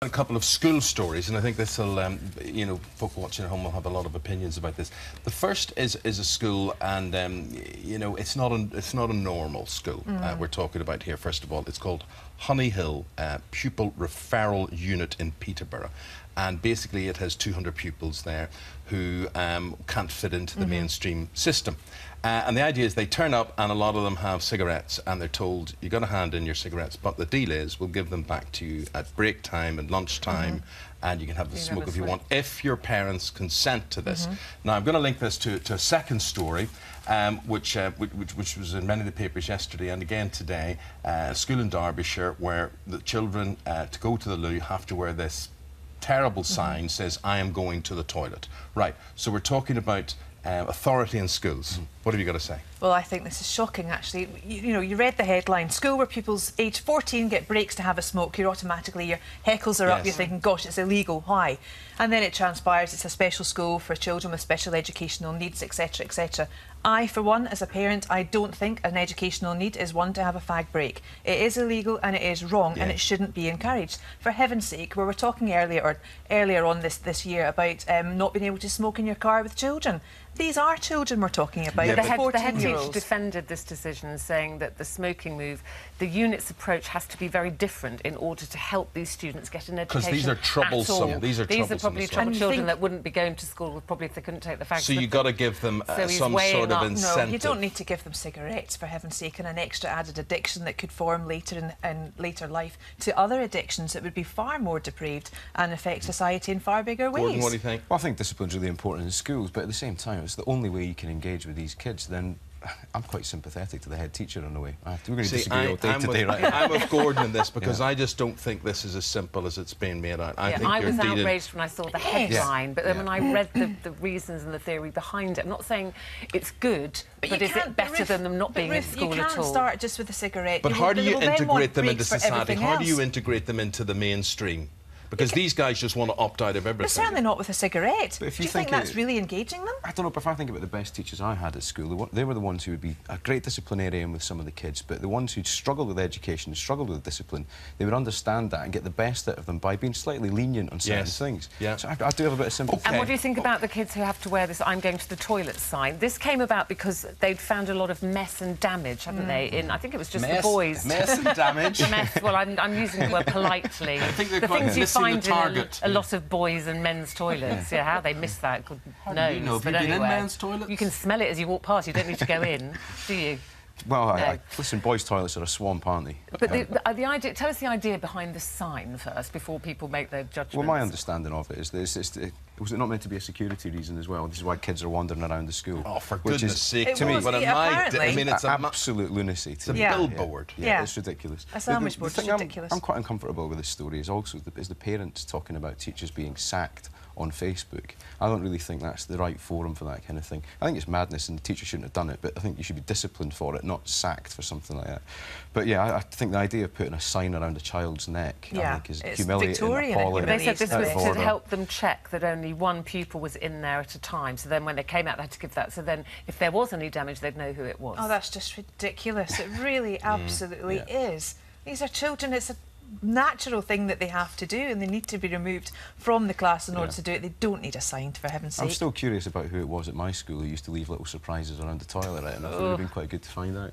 A couple of school stories, and I think this will, you know, folk watching at home will have a lot of opinions about this. The first is a school, and you know, it's not a normal school we're talking about here. First of all, it's called Honey Hill Pupil Referral Unit in Peterborough, and basically it has 200 pupils there who can't fit into the mainstream system. And the idea is they turn up and a lot of them have cigarettes and they're told, you've got to hand in your cigarettes, but the deal is we'll give them back to you at break time and lunch time, and you can have the smoke if you want, if your parents consent to this. Now, I'm going to link this to a second story, which was in many of the papers yesterday and again today. A school in Derbyshire where the children, to go to the loo, have to wear this terrible sign says, I am going to the toilet. Right, so we're talking about authority in schools. What have you got to say? Well, I think this is shocking, actually. You know, you read the headline, school where pupils aged 14 get breaks to have a smoke, your heckles are up, you're thinking, gosh, it's illegal, why? And then it transpires it's a special school for children with special educational needs, etc, etc. I, for one, as a parent, I don't think an educational need is one to have a fag break. It is illegal and it is wrong and it shouldn't be encouraged. For heaven's sake, we were talking earlier on this year about not being able to smoke in your car with children. These are children we're talking about. The head teacher defended this decision, saying that the smoking move, the unit's approach has to be very different in order to help these students get an education. Because these are troublesome. These are probably troubled children that wouldn't be going to school probably if they couldn't take the fags. So you've got to give them some sort of incentive. No, you don't need to give them cigarettes, for heaven's sake, and an extra added addiction that could form later in later life to other addictions that would be far more depraved and affect society in far bigger ways. Gordon, what do you think? Well, I think discipline's really important in schools, but at the same time, it's the only way you can engage with these kids. Then I'm quite sympathetic to the head teacher in a way. We're going to disagree all day today, right? I'm with Gordon in this because I just don't think this is as simple as it's being made out. I was outraged when I saw the headline, but then when I read the reasons and the theory behind it, I'm not saying it's good, but is it better than them not being in school at all? You can't start just with a cigarette. But how do you integrate them into society? How do you integrate them into the mainstream? Because these guys just want to opt out of everything. But certainly not with a cigarette. Do you think that's really engaging them? I don't know, but if I think about the best teachers I had at school, they were the ones who would be a great disciplinarian with some of the kids, but the ones who'd struggled with education, struggled with discipline, they would understand that and get the best out of them by being slightly lenient on certain things. So I do have a bit of sympathy. And what do you think about the kids who have to wear this I'm going to the toilet sign? This came about because they'd found a lot of mess and damage, haven't they? I think it was just the boys. Mess and damage? Mess, well, I'm using the word politely. I think they're quite missing the target. A lot of boys and men's toilets. How they miss that, good knows. You know, have you been in men's toilets? You can smell it as you walk past. You don't need to go in, do you? Well, listen, boys' toilets are a swamp, aren't they? But the idea, tell us the idea behind the sign first, before people make their judgments. Well, my understanding of it is that was it not meant to be a security reason as well? This is why kids are wandering around the school. Oh, for goodness sake! To me, I mean, it's absolute lunacy. It's a billboard. Yeah, it's ridiculous. A sandwich board is ridiculous. I'm quite uncomfortable with this story. Is also the parents talking about teachers being sacked on Facebook. I don't really think that's the right forum for that kind of thing. I think it's madness and the teacher shouldn't have done it, but I think you should be disciplined for it, not sacked for something like that. But yeah, I think the idea of putting a sign around a child's neck I think is humiliating and appalling. They said this was to help them check that only one pupil was in there at a time, so then when they came out they had to give that, so then if there was any damage they'd know who it was. Oh, that's just ridiculous. It really absolutely is. These are children, it's a natural thing that they have to do, and they need to be removed from the class in order to do it. They don't need a sign, for heaven's sake. I'm still curious about who it was at my school who used to leave little surprises around the toilet, and I thought it would have been quite good to find out.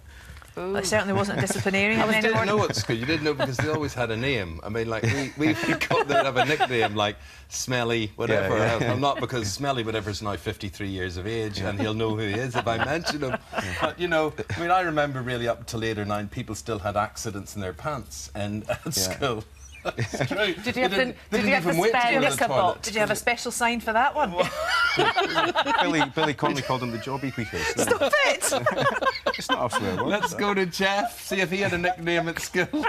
It certainly wasn't a disciplinarian. You didn't know at school. You didn't know because they always had a name. I mean, like, we got there to have a nickname like Smelly whatever. I'm not, because Smelly whatever is now 53 years of age and he'll know who he is if I mention him. But, you know, I mean, I remember really up to later now, people still had accidents in their pants at school. It's true. Did you have the spare knicker box? Did you have a special sign for that one? Billy Connolly called them the jobby tweakers. Stop it! It's not a swear word. Let's go to Jeff, see if he had a nickname at school.